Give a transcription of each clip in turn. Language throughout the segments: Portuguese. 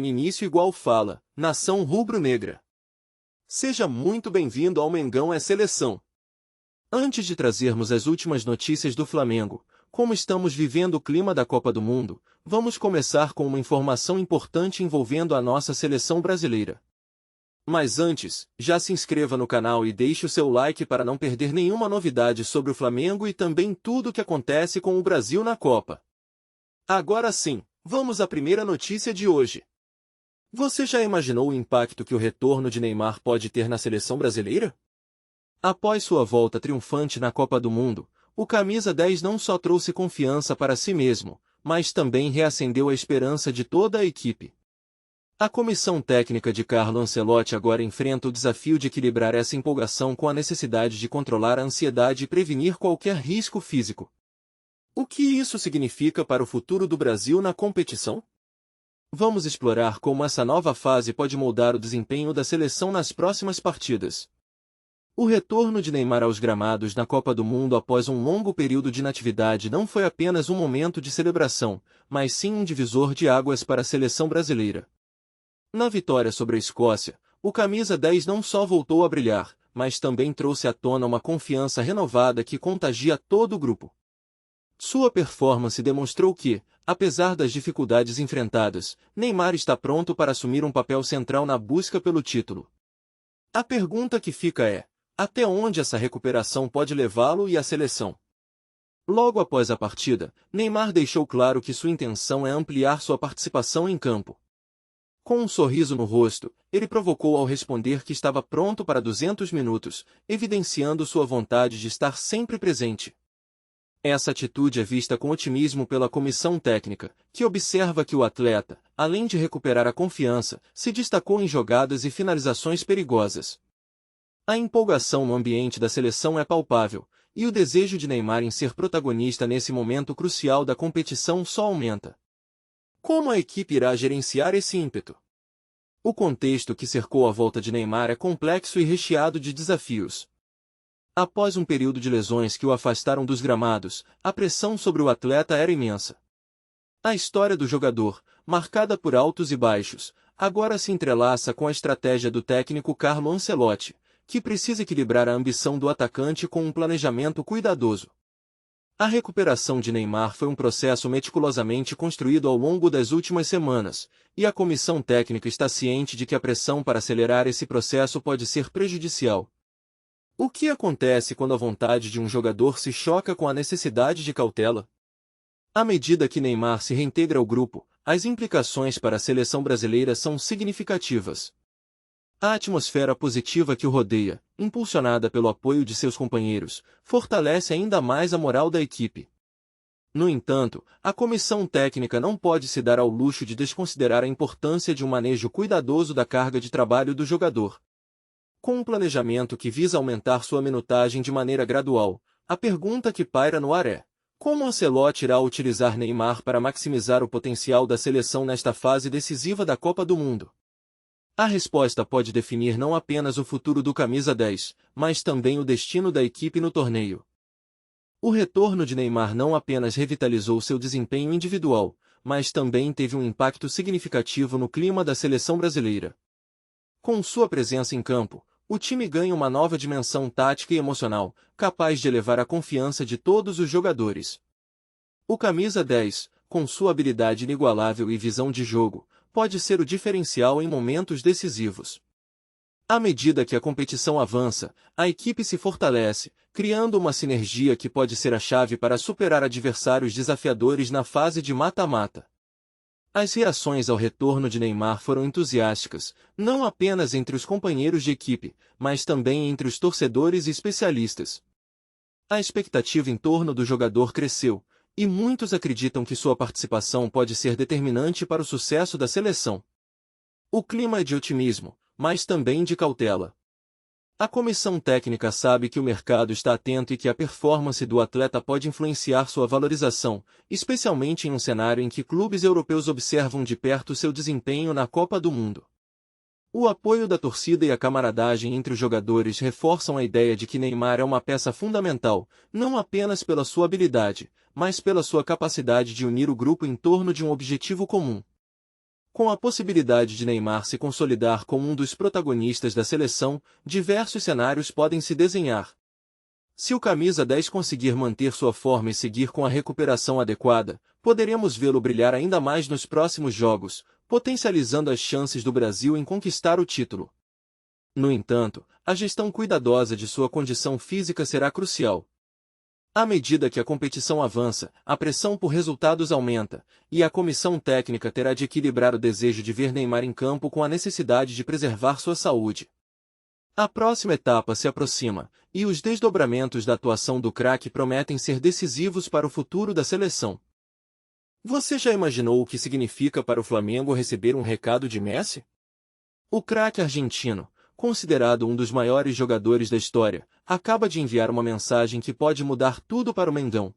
Início igual fala, nação rubro-negra. Seja muito bem-vindo ao Mengão é Seleção. Antes de trazermos as últimas notícias do Flamengo, como estamos vivendo o clima da Copa do Mundo, vamos começar com uma informação importante envolvendo a nossa seleção brasileira. Mas antes, já se inscreva no canal e deixe o seu like para não perder nenhuma novidade sobre o Flamengo e também tudo o que acontece com o Brasil na Copa. Agora sim, vamos à primeira notícia de hoje. Você já imaginou o impacto que o retorno de Neymar pode ter na seleção brasileira? Após sua volta triunfante na Copa do Mundo, o camisa 10 não só trouxe confiança para si mesmo, mas também reacendeu a esperança de toda a equipe. A comissão técnica de Carlo Ancelotti agora enfrenta o desafio de equilibrar essa empolgação com a necessidade de controlar a ansiedade e prevenir qualquer risco físico. O que isso significa para o futuro do Brasil na competição? Vamos explorar como essa nova fase pode moldar o desempenho da seleção nas próximas partidas. O retorno de Neymar aos gramados na Copa do Mundo após um longo período de inatividade não foi apenas um momento de celebração, mas sim um divisor de águas para a seleção brasileira. Na vitória sobre a Escócia, o camisa 10 não só voltou a brilhar, mas também trouxe à tona uma confiança renovada que contagia todo o grupo. Sua performance demonstrou que, apesar das dificuldades enfrentadas, Neymar está pronto para assumir um papel central na busca pelo título. A pergunta que fica é: até onde essa recuperação pode levá-lo e a seleção? Logo após a partida, Neymar deixou claro que sua intenção é ampliar sua participação em campo. Com um sorriso no rosto, ele provocou ao responder que estava pronto para 200 minutos, evidenciando sua vontade de estar sempre presente. Essa atitude é vista com otimismo pela comissão técnica, que observa que o atleta, além de recuperar a confiança, se destacou em jogadas e finalizações perigosas. A empolgação no ambiente da seleção é palpável, e o desejo de Neymar em ser protagonista nesse momento crucial da competição só aumenta. Como a equipe irá gerenciar esse ímpeto? O contexto que cercou a volta de Neymar é complexo e recheado de desafios. Após um período de lesões que o afastaram dos gramados, a pressão sobre o atleta era imensa. A história do jogador, marcada por altos e baixos, agora se entrelaça com a estratégia do técnico Carlo Ancelotti, que precisa equilibrar a ambição do atacante com um planejamento cuidadoso. A recuperação de Neymar foi um processo meticulosamente construído ao longo das últimas semanas, e a comissão técnica está ciente de que a pressão para acelerar esse processo pode ser prejudicial. O que acontece quando a vontade de um jogador se choca com a necessidade de cautela? À medida que Neymar se reintegra ao grupo, as implicações para a seleção brasileira são significativas. A atmosfera positiva que o rodeia, impulsionada pelo apoio de seus companheiros, fortalece ainda mais a moral da equipe. No entanto, a comissão técnica não pode se dar ao luxo de desconsiderar a importância de um manejo cuidadoso da carga de trabalho do jogador. Com um planejamento que visa aumentar sua minutagem de maneira gradual, a pergunta que paira no ar é: como Ancelotti irá utilizar Neymar para maximizar o potencial da seleção nesta fase decisiva da Copa do Mundo? A resposta pode definir não apenas o futuro do camisa 10, mas também o destino da equipe no torneio. O retorno de Neymar não apenas revitalizou seu desempenho individual, mas também teve um impacto significativo no clima da seleção brasileira. Com sua presença em campo, o time ganha uma nova dimensão tática e emocional, capaz de elevar a confiança de todos os jogadores. O camisa 10, com sua habilidade inigualável e visão de jogo, pode ser o diferencial em momentos decisivos. À medida que a competição avança, a equipe se fortalece, criando uma sinergia que pode ser a chave para superar adversários desafiadores na fase de mata-mata. As reações ao retorno de Neymar foram entusiásticas, não apenas entre os companheiros de equipe, mas também entre os torcedores e especialistas. A expectativa em torno do jogador cresceu, e muitos acreditam que sua participação pode ser determinante para o sucesso da seleção. O clima é de otimismo, mas também de cautela. A comissão técnica sabe que o mercado está atento e que a performance do atleta pode influenciar sua valorização, especialmente em um cenário em que clubes europeus observam de perto seu desempenho na Copa do Mundo. O apoio da torcida e a camaradagem entre os jogadores reforçam a ideia de que Neymar é uma peça fundamental, não apenas pela sua habilidade, mas pela sua capacidade de unir o grupo em torno de um objetivo comum. Com a possibilidade de Neymar se consolidar como um dos protagonistas da seleção, diversos cenários podem se desenhar. Se o camisa 10 conseguir manter sua forma e seguir com a recuperação adequada, poderemos vê-lo brilhar ainda mais nos próximos jogos, potencializando as chances do Brasil em conquistar o título. No entanto, a gestão cuidadosa de sua condição física será crucial. À medida que a competição avança, a pressão por resultados aumenta, e a comissão técnica terá de equilibrar o desejo de ver Neymar em campo com a necessidade de preservar sua saúde. A próxima etapa se aproxima, e os desdobramentos da atuação do craque prometem ser decisivos para o futuro da seleção. Você já imaginou o que significa para o Flamengo receber um recado de Messi? O craque argentino, considerado um dos maiores jogadores da história, acaba de enviar uma mensagem que pode mudar tudo para o Mengão.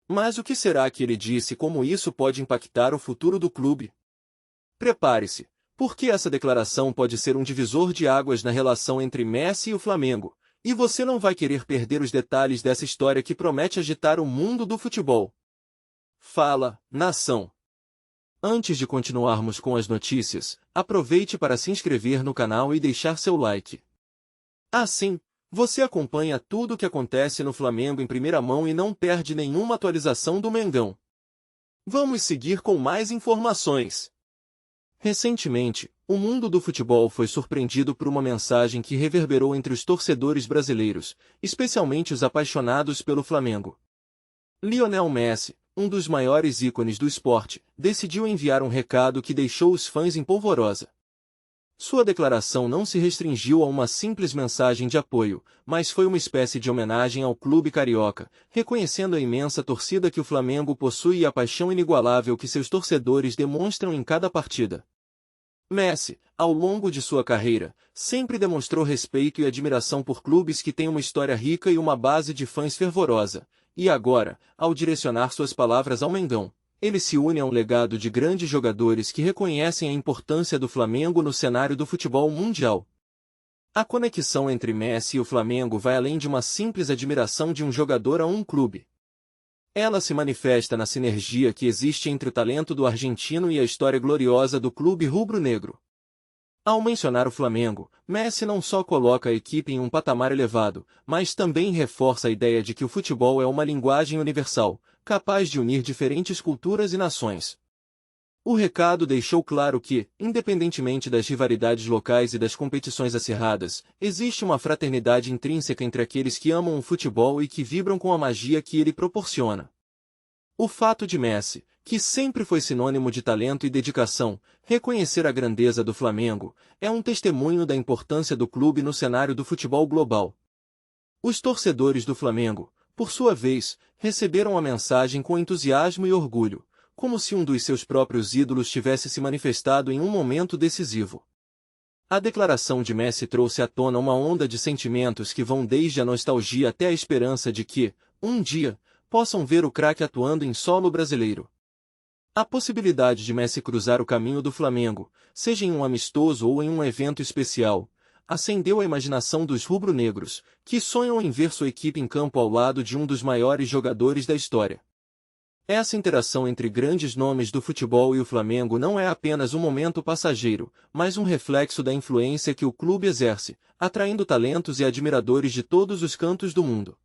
Mas o que será que ele disse e como isso pode impactar o futuro do clube? Prepare-se, porque essa declaração pode ser um divisor de águas na relação entre Messi e o Flamengo, e você não vai querer perder os detalhes dessa história que promete agitar o mundo do futebol. Fala, nação! Antes de continuarmos com as notícias, aproveite para se inscrever no canal e deixar seu like. Assim, você acompanha tudo o que acontece no Flamengo em primeira mão e não perde nenhuma atualização do Mengão. Vamos seguir com mais informações. Recentemente, o mundo do futebol foi surpreendido por uma mensagem que reverberou entre os torcedores brasileiros, especialmente os apaixonados pelo Flamengo. Lionel Messi, um dos maiores ícones do esporte, decidiu enviar um recado que deixou os fãs em polvorosa. Sua declaração não se restringiu a uma simples mensagem de apoio, mas foi uma espécie de homenagem ao clube carioca, reconhecendo a imensa torcida que o Flamengo possui e a paixão inigualável que seus torcedores demonstram em cada partida. Messi, ao longo de sua carreira, sempre demonstrou respeito e admiração por clubes que têm uma história rica e uma base de fãs fervorosa. E agora, ao direcionar suas palavras ao Mengão, ele se une a um legado de grandes jogadores que reconhecem a importância do Flamengo no cenário do futebol mundial. A conexão entre Messi e o Flamengo vai além de uma simples admiração de um jogador a um clube. Ela se manifesta na sinergia que existe entre o talento do argentino e a história gloriosa do clube rubro-negro. Ao mencionar o Flamengo, Messi não só coloca a equipe em um patamar elevado, mas também reforça a ideia de que o futebol é uma linguagem universal, capaz de unir diferentes culturas e nações. O recado deixou claro que, independentemente das rivalidades locais e das competições acirradas, existe uma fraternidade intrínseca entre aqueles que amam o futebol e que vibram com a magia que ele proporciona. O fato de Messi, que sempre foi sinônimo de talento e dedicação, reconhecer a grandeza do Flamengo, é um testemunho da importância do clube no cenário do futebol global. Os torcedores do Flamengo, por sua vez, receberam a mensagem com entusiasmo e orgulho, como se um dos seus próprios ídolos tivesse se manifestado em um momento decisivo. A declaração de Messi trouxe à tona uma onda de sentimentos que vão desde a nostalgia até a esperança de que, um dia, possam ver o craque atuando em solo brasileiro. A possibilidade de Messi cruzar o caminho do Flamengo, seja em um amistoso ou em um evento especial, acendeu a imaginação dos rubro-negros, que sonham em ver sua equipe em campo ao lado de um dos maiores jogadores da história. Essa interação entre grandes nomes do futebol e o Flamengo não é apenas um momento passageiro, mas um reflexo da influência que o clube exerce, atraindo talentos e admiradores de todos os cantos do mundo.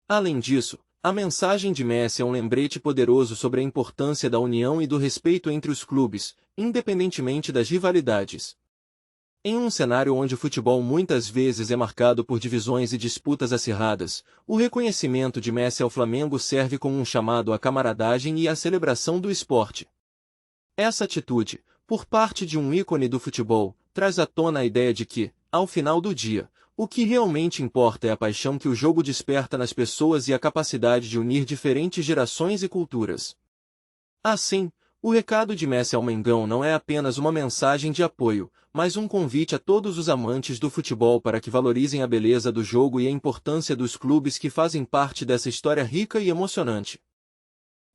Além disso, a mensagem de Messi é um lembrete poderoso sobre a importância da união e do respeito entre os clubes, independentemente das rivalidades. Em um cenário onde o futebol muitas vezes é marcado por divisões e disputas acirradas, o reconhecimento de Messi ao Flamengo serve como um chamado à camaradagem e à celebração do esporte. Essa atitude, por parte de um ícone do futebol, traz à tona a ideia de que, ao final do dia, o que realmente importa é a paixão que o jogo desperta nas pessoas e a capacidade de unir diferentes gerações e culturas. Assim, o recado de Messi ao Mengão não é apenas uma mensagem de apoio, mas um convite a todos os amantes do futebol para que valorizem a beleza do jogo e a importância dos clubes que fazem parte dessa história rica e emocionante.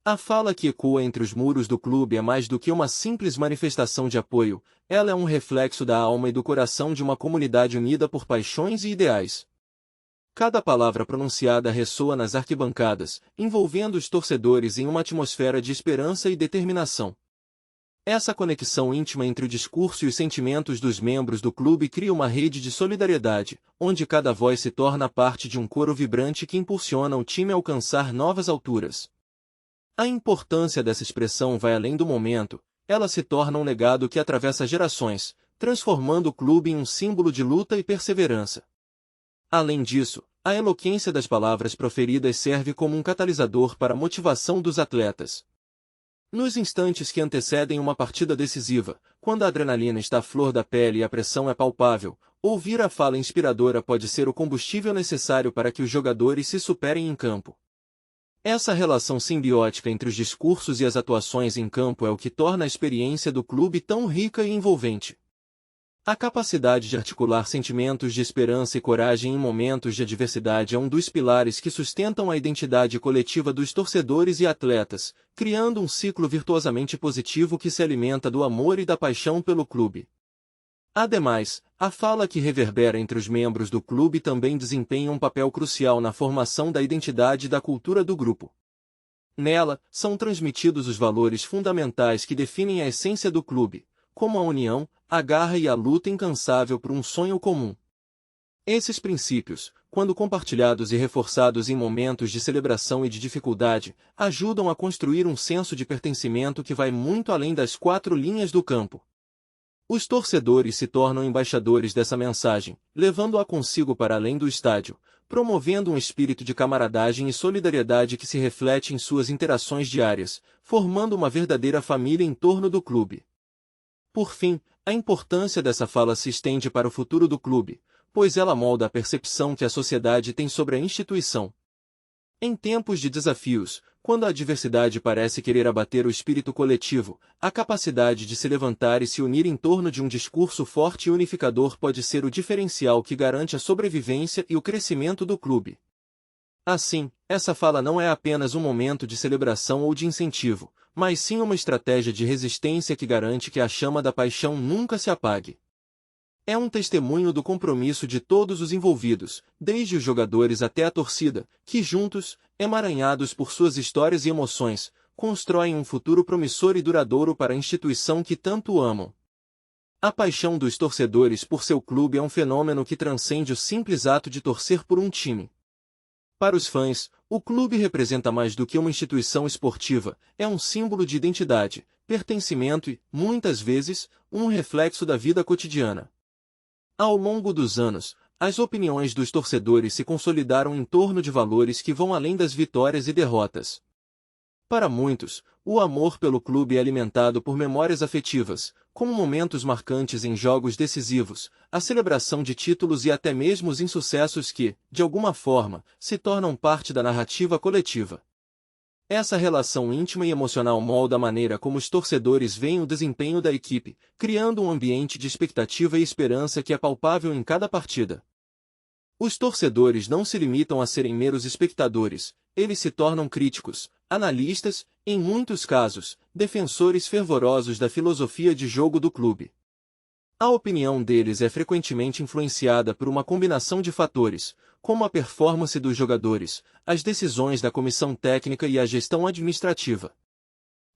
A fala que ecoa entre os muros do clube é mais do que uma simples manifestação de apoio, ela é um reflexo da alma e do coração de uma comunidade unida por paixões e ideais. Cada palavra pronunciada ressoa nas arquibancadas, envolvendo os torcedores em uma atmosfera de esperança e determinação. Essa conexão íntima entre o discurso e os sentimentos dos membros do clube cria uma rede de solidariedade, onde cada voz se torna parte de um coro vibrante que impulsiona o time a alcançar novas alturas. A importância dessa expressão vai além do momento, ela se torna um legado que atravessa gerações, transformando o clube em um símbolo de luta e perseverança. Além disso, a eloquência das palavras proferidas serve como um catalisador para a motivação dos atletas. Nos instantes que antecedem uma partida decisiva, quando a adrenalina está à flor da pele e a pressão é palpável, ouvir a fala inspiradora pode ser o combustível necessário para que os jogadores se superem em campo. Essa relação simbiótica entre os discursos e as atuações em campo é o que torna a experiência do clube tão rica e envolvente. A capacidade de articular sentimentos de esperança e coragem em momentos de adversidade é um dos pilares que sustentam a identidade coletiva dos torcedores e atletas, criando um ciclo virtuosamente positivo que se alimenta do amor e da paixão pelo clube. Ademais, a fala que reverbera entre os membros do clube também desempenha um papel crucial na formação da identidade e da cultura do grupo. Nela, são transmitidos os valores fundamentais que definem a essência do clube, como a união, a garra e a luta incansável por um sonho comum. Esses princípios, quando compartilhados e reforçados em momentos de celebração e de dificuldade, ajudam a construir um senso de pertencimento que vai muito além das quatro linhas do campo. Os torcedores se tornam embaixadores dessa mensagem, levando-a consigo para além do estádio, promovendo um espírito de camaradagem e solidariedade que se reflete em suas interações diárias, formando uma verdadeira família em torno do clube. Por fim, a importância dessa fala se estende para o futuro do clube, pois ela molda a percepção que a sociedade tem sobre a instituição. Em tempos de desafios, quando a adversidade parece querer abater o espírito coletivo, a capacidade de se levantar e se unir em torno de um discurso forte e unificador pode ser o diferencial que garante a sobrevivência e o crescimento do clube. Assim, essa fala não é apenas um momento de celebração ou de incentivo, mas sim uma estratégia de resistência que garante que a chama da paixão nunca se apague. É um testemunho do compromisso de todos os envolvidos, desde os jogadores até a torcida, que juntos, emaranhados por suas histórias e emoções, constroem um futuro promissor e duradouro para a instituição que tanto amam. A paixão dos torcedores por seu clube é um fenômeno que transcende o simples ato de torcer por um time. Para os fãs, o clube representa mais do que uma instituição esportiva, é um símbolo de identidade, pertencimento e, muitas vezes, um reflexo da vida cotidiana. Ao longo dos anos, as opiniões dos torcedores se consolidaram em torno de valores que vão além das vitórias e derrotas. Para muitos, o amor pelo clube é alimentado por memórias afetivas, como momentos marcantes em jogos decisivos, a celebração de títulos e até mesmo os insucessos que, de alguma forma, se tornam parte da narrativa coletiva. Essa relação íntima e emocional molda a maneira como os torcedores veem o desempenho da equipe, criando um ambiente de expectativa e esperança que é palpável em cada partida. Os torcedores não se limitam a serem meros espectadores, eles se tornam críticos, analistas, em muitos casos, defensores fervorosos da filosofia de jogo do clube. A opinião deles é frequentemente influenciada por uma combinação de fatores, como a performance dos jogadores, as decisões da comissão técnica e a gestão administrativa.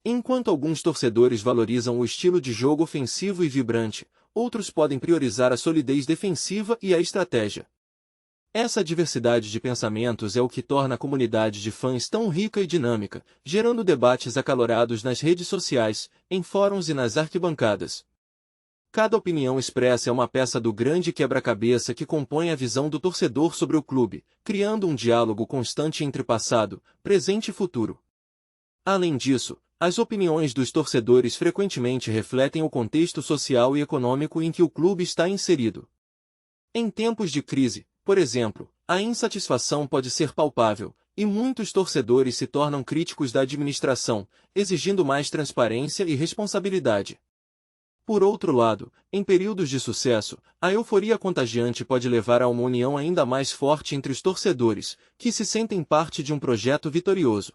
Enquanto alguns torcedores valorizam o estilo de jogo ofensivo e vibrante, outros podem priorizar a solidez defensiva e a estratégia. Essa diversidade de pensamentos é o que torna a comunidade de fãs tão rica e dinâmica, gerando debates acalorados nas redes sociais, em fóruns e nas arquibancadas. Cada opinião expressa é uma peça do grande quebra-cabeça que compõe a visão do torcedor sobre o clube, criando um diálogo constante entre passado, presente e futuro. Além disso, as opiniões dos torcedores frequentemente refletem o contexto social e econômico em que o clube está inserido. Em tempos de crise, por exemplo, a insatisfação pode ser palpável, e muitos torcedores se tornam críticos da administração, exigindo mais transparência e responsabilidade. Por outro lado, em períodos de sucesso, a euforia contagiante pode levar a uma união ainda mais forte entre os torcedores, que se sentem parte de um projeto vitorioso.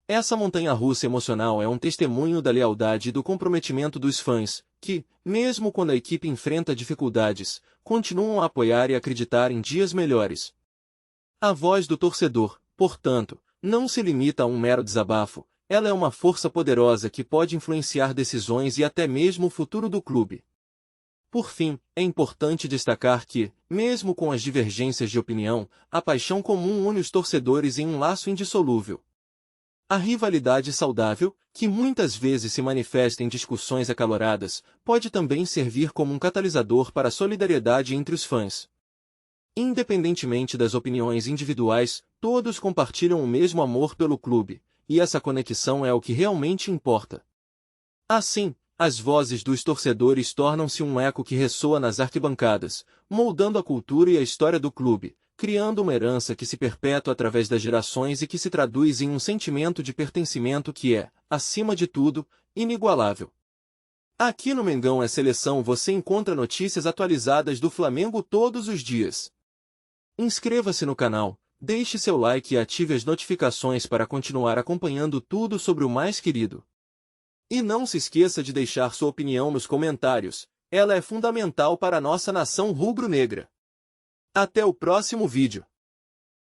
Essa montanha-russa emocional é um testemunho da lealdade e do comprometimento dos fãs, que, mesmo quando a equipe enfrenta dificuldades, continuam a apoiar e acreditar em dias melhores. A voz do torcedor, portanto, não se limita a um mero desabafo, ela é uma força poderosa que pode influenciar decisões e até mesmo o futuro do clube. Por fim, é importante destacar que, mesmo com as divergências de opinião, a paixão comum une os torcedores em um laço indissolúvel. A rivalidade saudável, que muitas vezes se manifesta em discussões acaloradas, pode também servir como um catalisador para a solidariedade entre os fãs. Independentemente das opiniões individuais, todos compartilham o mesmo amor pelo clube, e essa conexão é o que realmente importa. Assim, as vozes dos torcedores tornam-se um eco que ressoa nas arquibancadas, moldando a cultura e a história do clube, criando uma herança que se perpetua através das gerações e que se traduz em um sentimento de pertencimento que é, acima de tudo, inigualável. Aqui no Mengão é Seleção você encontra notícias atualizadas do Flamengo todos os dias. Inscreva-se no canal, deixe seu like e ative as notificações para continuar acompanhando tudo sobre o mais querido. E não se esqueça de deixar sua opinião nos comentários, ela é fundamental para a nossa nação rubro-negra. Até o próximo vídeo.